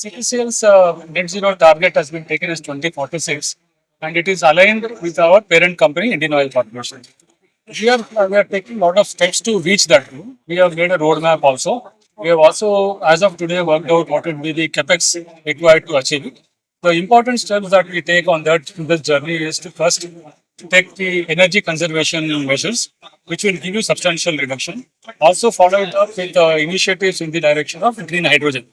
CPCL's net zero target has been taken as 2046 and it is aligned with our parent company, Indian Oil Corporation. We are taking a lot of steps to reach that goal. We have made a roadmap also. We have also, as of today, worked out what would be the capex required to achieve it. The important steps that we take on that in this journey is to first take the energy conservation measures, which will give you substantial reduction. Also follow it up with initiatives in the direction of green hydrogen.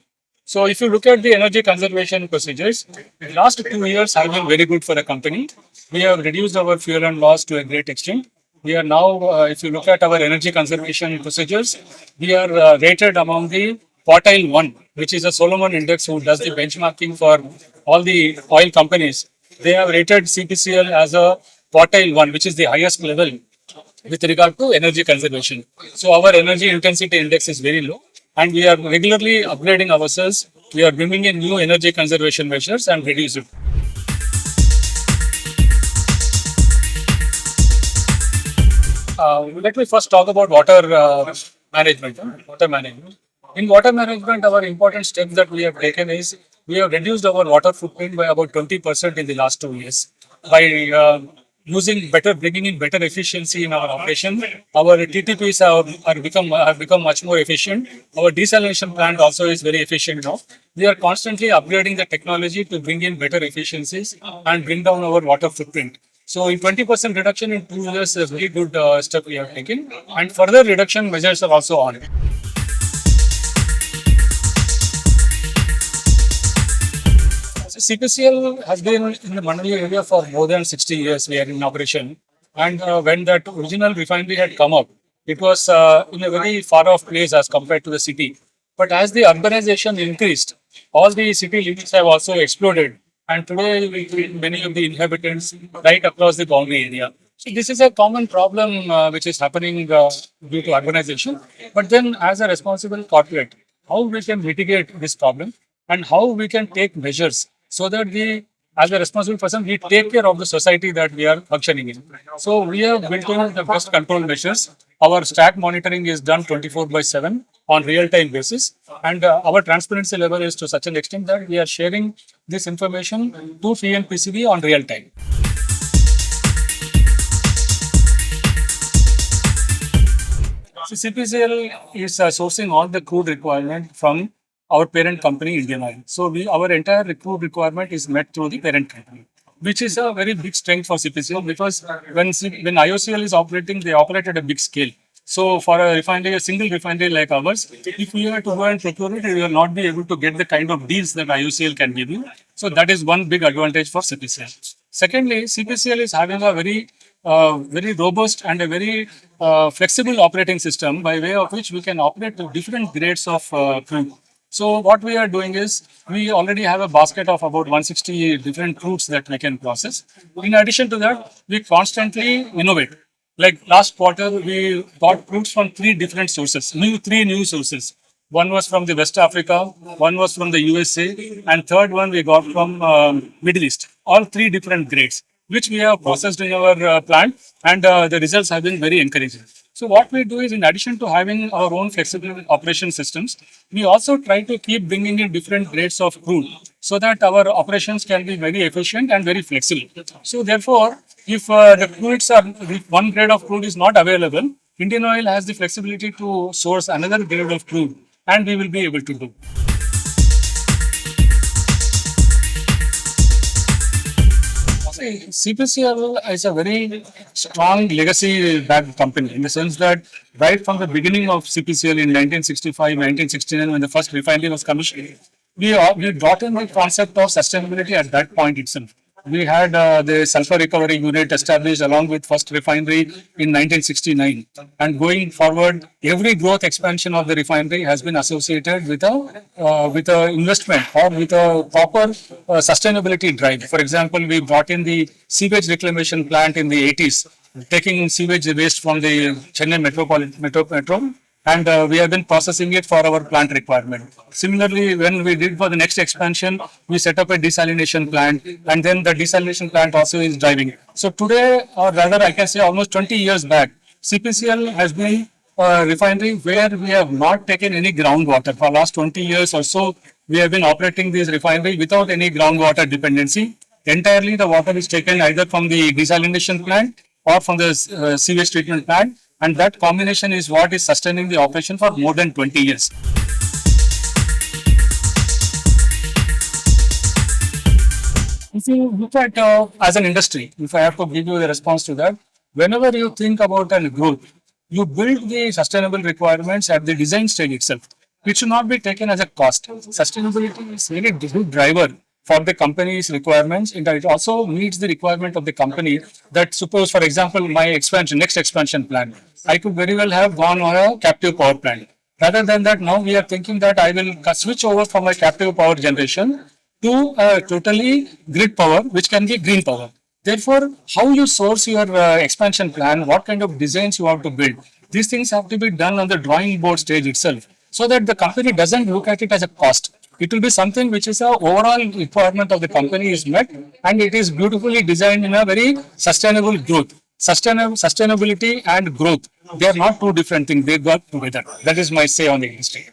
So if you look at the energy conservation procedures, the last 2 years have been very good for the company. We have reduced our fuel and loss to a great extent. We are now, if you look at our energy conservation procedures, we are rated among the quartile 1, which is a Solomon Index who does the benchmarking for all the oil companies. They have rated CPCL as a quartile 1, which is the highest level with regard to energy conservation. So our energy intensity index is very low and we are regularly upgrading ourselves. We are bringing in new energy conservation measures and reduce it. Let me first talk about water management. Water management. In water management, our important steps that we have taken is we have reduced our water footprint by about 20% in the last 2 years by bringing in better efficiency in our operation. Our TTPs have become much more efficient. Our desalination plant also is very efficient now. We are constantly upgrading the technology to bring in better efficiencies and bring down our water footprint. So, in 20% reduction in 2 years is a very good step we have taken, and further reduction measures are also on. CPCL has been in the Mandali area for more than 60 years. We are in operation, and when that original refinery had come up, it was in a very far off place as compared to the city. But as the urbanization increased, all the city limits have also exploded. And today, many of the inhabitants right across the boundary area. So this is a common problem which is happening due to urbanization. But then, as a responsible corporate, how we can mitigate this problem and how we can take measures so that we, as a responsible person, we take care of the society that we are functioning in. So we have built in the best control measures. Our stack monitoring is done 24/7 on real-time basis, and our transparency level is to such an extent that we are sharing this information to TNPCB on real time. So CPCL is sourcing all the crude requirement from our parent company, Indian Oil. So our entire crude requirement is met through the parent company, which is a very big strength for CPCL because when IOCL is operating, they operate at a big scale. So for a refinery, a single refinery like ours, if we were to go and procure it, we will not be able to get the kind of deals that IOCL can give you. So that is one big advantage for CPCL. Secondly, CPCL is having a very robust and a very flexible operating system by way of which we can operate different grades of crude. So what we are doing is we already have a basket of about 160 different crudes that we can process. In addition to that, we constantly innovate. Like last quarter, we got crudes from three different sources, three new sources. One was from the West Africa, one was from the USA, and third one we got from Middle East. All three different grades, which we have processed in our plant, and the results have been very encouraging. So what we do is, in addition to having our own flexible operation systems, we also try to keep bringing in different grades of crude so that our operations can be very efficient and very flexible. So therefore, if if one grade of crude is not available, Indian Oil has the flexibility to source another grade of crude, and we will be able to do. CPCL is a very strong legacy-backed company in the sense that right from the beginning of CPCL in 1965, 1969, when the first refinery was commissioned, we brought in the concept of sustainability at that point itself. We had the sulfur recovery unit established along with first refinery in 1969. And going forward, every growth expansion of the refinery has been associated with a investment or with a proper sustainability drive. For example, we brought in the sewage reclamation plant in the 80s, taking sewage waste from the Chennai metro, and we have been processing it for our plant requirement. Similarly, when we did for the next expansion, we set up a desalination plant, and then the desalination plant also is driving it. So today, or rather I can say almost 20 years back, CPCL has been a refinery where we have not taken any groundwater. For the last 20 years or so, we have been operating this refinery without any groundwater dependency. Entirely the water is taken either from the desalination plant or from the sewage treatment plant, and that combination is what is sustaining the operation for more than 20 years. If you look at as an industry, if I have to give you the response to that, whenever you think about a growth, you build the sustainable requirements at the design stage itself. It should not be taken as a cost. Sustainability is really a good driver for the company's requirements, and it also meets the requirement of the company. That suppose, for example, my next expansion plan, I could very well have gone on a captive power plant. Rather than that, now we are thinking that I will switch over from my captive power generation to totally grid power, which can be green power. Therefore, how you source your expansion plan, what kind of designs you have to build, these things have to be done on the drawing board stage itself, so that the company doesn't look at it as a cost. It will be something which is a overall requirement of the company is met, and it is beautifully designed in a very sustainable growth. Sustainability and growth, they are not two different things, they got together. That is my say on the industry.